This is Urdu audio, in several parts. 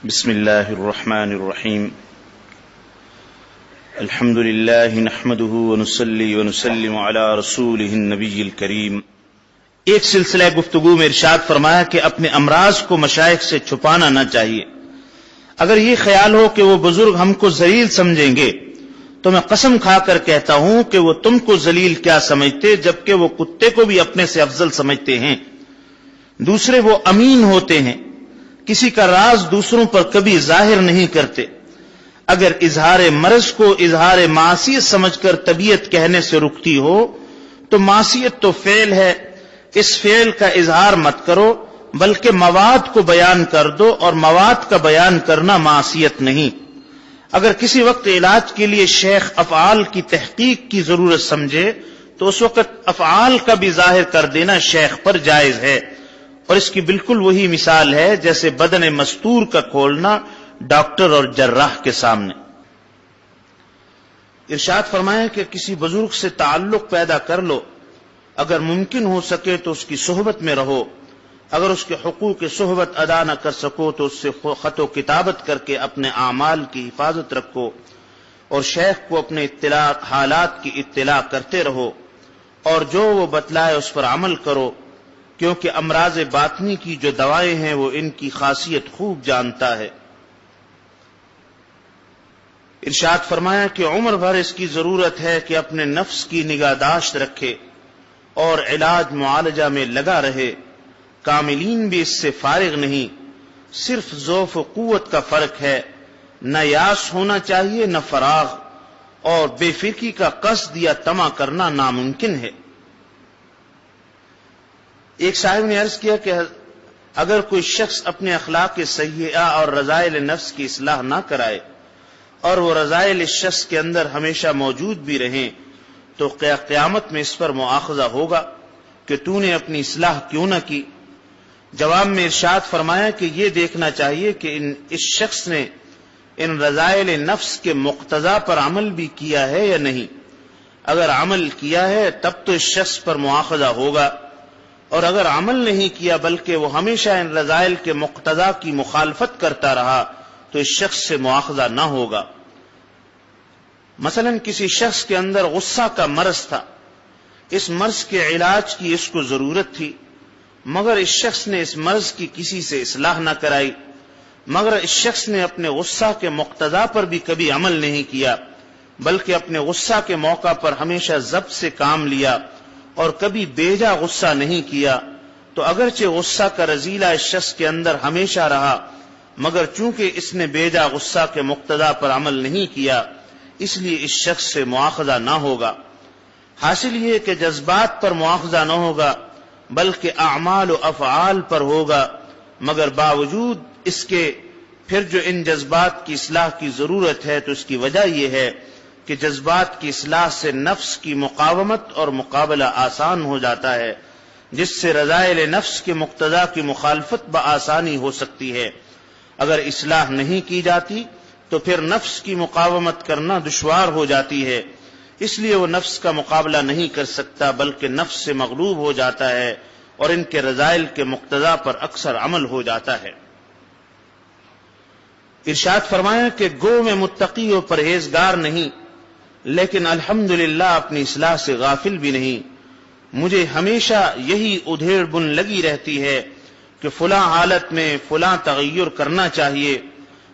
بسم اللہ الرحمن الرحیم الحمد للہ نحمده ونصلی ونسلم علی رسولہ النبی الکریم۔ ایک سلسلہ گفتگو میں ارشاد فرمایا کہ اپنے امراض کو مشائخ سے چھپانا نہ چاہیے۔ اگر یہ خیال ہو کہ وہ بزرگ ہم کو ذلیل سمجھیں گے تو میں قسم کھا کر کہتا ہوں کہ وہ تم کو ذلیل کیا سمجھتے، جبکہ وہ کتے کو بھی اپنے سے افضل سمجھتے ہیں۔ دوسرے وہ امین ہوتے ہیں، کسی کا راز دوسروں پر کبھی ظاہر نہیں کرتے۔ اگر اظہار مرض کو اظہار معصیت سمجھ کر طبیعت کہنے سے رکتی ہو تو معصیت تو فعل ہے، اس فعل کا اظہار مت کرو بلکہ مواد کو بیان کر دو، اور مواد کا بیان کرنا معصیت نہیں۔ اگر کسی وقت علاج کے لیے شیخ افعال کی تحقیق کی ضرورت سمجھے تو اس وقت افعال کا بھی ظاہر کر دینا شیخ پر جائز ہے، اور اس کی بالکل وہی مثال ہے جیسے بدن مستور کا کھولنا ڈاکٹر اور جراح کے سامنے۔ ارشاد فرمایا کہ کسی بزرگ سے تعلق پیدا کر لو، اگر ممکن ہو سکے تو اس کی صحبت میں رہو، اگر اس کے حقوق صحبت ادا نہ کر سکو تو اس سے خط و کتابت کر کے اپنے اعمال کی حفاظت رکھو، اور شیخ کو اپنے حالات کی اطلاع کرتے رہو، اور جو وہ بتلائے اس پر عمل کرو، کیونکہ امراض باطنی کی جو دوائیں ہیں وہ ان کی خاصیت خوب جانتا ہے۔ ارشاد فرمایا کہ عمر بھر اس کی ضرورت ہے کہ اپنے نفس کی نگہداشت رکھے اور علاج معالجہ میں لگا رہے۔ کاملین بھی اس سے فارغ نہیں، صرف ضعف و قوت کا فرق ہے۔ نہ یاس ہونا چاہیے نہ فراغ، اور بے فکری کا قصد یا طمع کرنا ناممکن ہے۔ ایک صاحب نے عرض کیا کہ اگر کوئی شخص اپنے اخلاق سیئہ اور رذائل نفس کی اصلاح نہ کرائے اور وہ رذائل اس شخص کے اندر ہمیشہ موجود بھی رہیں تو قیامت میں اس پر مؤاخذہ ہوگا کہ تو نے اپنی اصلاح کیوں نہ کی۔ جواب میں ارشاد فرمایا کہ یہ دیکھنا چاہیے کہ اس شخص نے ان رذائل نفس کے مقتضا پر عمل بھی کیا ہے یا نہیں۔ اگر عمل کیا ہے تب تو اس شخص پر مؤاخذہ ہوگا، اور اگر عمل نہیں کیا بلکہ وہ ہمیشہ ان رذائل کے مقتضا کی مخالفت کرتا رہا تو اس شخص سے مؤاخذہ نہ ہوگا۔ مثلا کسی شخص کے اندر غصہ کا مرض تھا، اس مرض کے علاج کی اس کو ضرورت تھی، مگر اس شخص نے اس مرض کی کسی سے اصلاح نہ کرائی، مگر اس شخص نے اپنے غصہ کے مقتضا پر بھی کبھی عمل نہیں کیا بلکہ اپنے غصہ کے موقع پر ہمیشہ ضبط سے کام لیا اور کبھی بیجا غصہ نہیں کیا، تو اگرچہ غصہ کا رذیلہ اس شخص کے اندر ہمیشہ رہا، مگر چونکہ اس نے بیجا غصہ کے مقتضا پر عمل نہیں کیا اس لیے اس شخص سے مؤاخذہ نہ ہوگا۔ حاصل یہ کہ جذبات پر مؤاخذہ نہ ہوگا بلکہ اعمال و افعال پر ہوگا، مگر باوجود اس کے پھر جو ان جذبات کی اصلاح کی ضرورت ہے تو اس کی وجہ یہ ہے کہ جذبات کی اصلاح سے نفس کی مقاومت اور مقابلہ آسان ہو جاتا ہے، جس سے رذائل نفس کے مقتضا کی مخالفت بآسانی ہو سکتی ہے۔ اگر اصلاح نہیں کی جاتی تو پھر نفس کی مقاومت کرنا دشوار ہو جاتی ہے، اس لیے وہ نفس کا مقابلہ نہیں کر سکتا بلکہ نفس سے مغلوب ہو جاتا ہے اور ان کے رذائل کے مقتضا پر اکثر عمل ہو جاتا ہے۔ ارشاد فرمایا کہ گو میں متقی و پرہیزگار نہیں، لیکن الحمدللہ اپنی اصلاح سے غافل بھی نہیں۔ مجھے ہمیشہ یہی ادھیڑ بن لگی رہتی ہے کہ فلاں حالت میں فلاں تغیر کرنا چاہیے،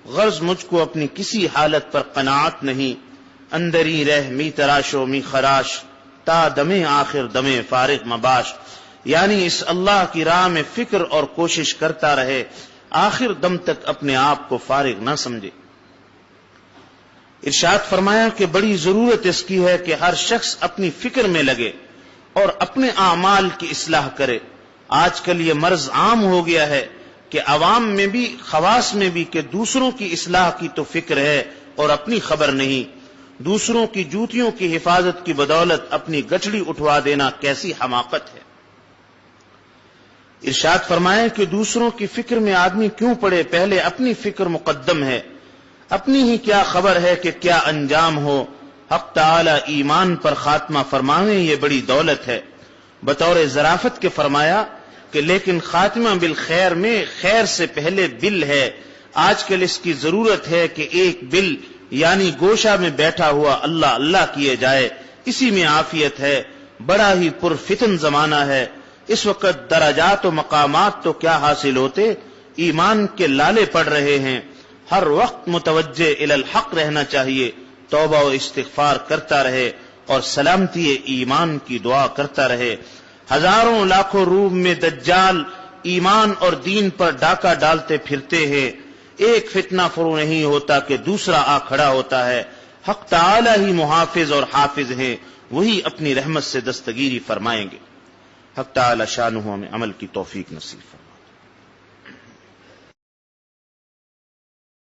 غرض مجھ کو اپنی کسی حالت پر قناعت نہیں۔ اندری رہ می تراشو می خراش، تا دمے آخر دمے فارغ مباش، یعنی اس اللہ کی راہ میں فکر اور کوشش کرتا رہے، آخر دم تک اپنے آپ کو فارغ نہ سمجھے۔ ارشاد فرمایا کہ بڑی ضرورت اس کی ہے کہ ہر شخص اپنی فکر میں لگے اور اپنے اعمال کی اصلاح کرے۔ آج کل یہ مرض عام ہو گیا ہے کہ عوام میں بھی خواص میں بھی کہ دوسروں کی اصلاح کی تو فکر ہے اور اپنی خبر نہیں۔ دوسروں کی جوتیوں کی حفاظت کی بدولت اپنی گٹھڑی اٹھوا دینا کیسی حماقت ہے۔ ارشاد فرمایا کہ دوسروں کی فکر میں آدمی کیوں پڑے، پہلے اپنی فکر مقدم ہے۔ اپنی ہی کیا خبر ہے کہ کیا انجام ہو۔ حق تعالی ایمان پر خاتمہ فرماویں یہ بڑی دولت ہے۔ بطور ظرافت کے فرمایا کہ لیکن خاتمہ بالخیر میں خیر سے پہلے بل ہے، آج کل اس کی ضرورت ہے کہ ایک بل یعنی گوشہ میں بیٹھا ہوا اللہ اللہ کیے جائے، اسی میں عافیت ہے۔ بڑا ہی پرفتن زمانہ ہے، اس وقت درجات و مقامات تو کیا حاصل ہوتے، ایمان کے لالے پڑ رہے ہیں۔ ہر وقت متوجہ الی الحق رہنا چاہیے، توبہ و استغفار کرتا رہے اور سلامتی ایمان کی دعا کرتا رہے۔ ہزاروں لاکھوں روم میں دجال ایمان اور دین پر ڈاکہ ڈالتے پھرتے ہیں، ایک فتنہ فرو نہیں ہوتا کہ دوسرا آ کھڑا ہوتا ہے۔ حق تعالی ہی محافظ اور حافظ ہیں، وہی اپنی رحمت سے دستگیری فرمائیں گے۔ حق تعالی شانہ ہمیں عمل کی توفیق نصیب فرمائے۔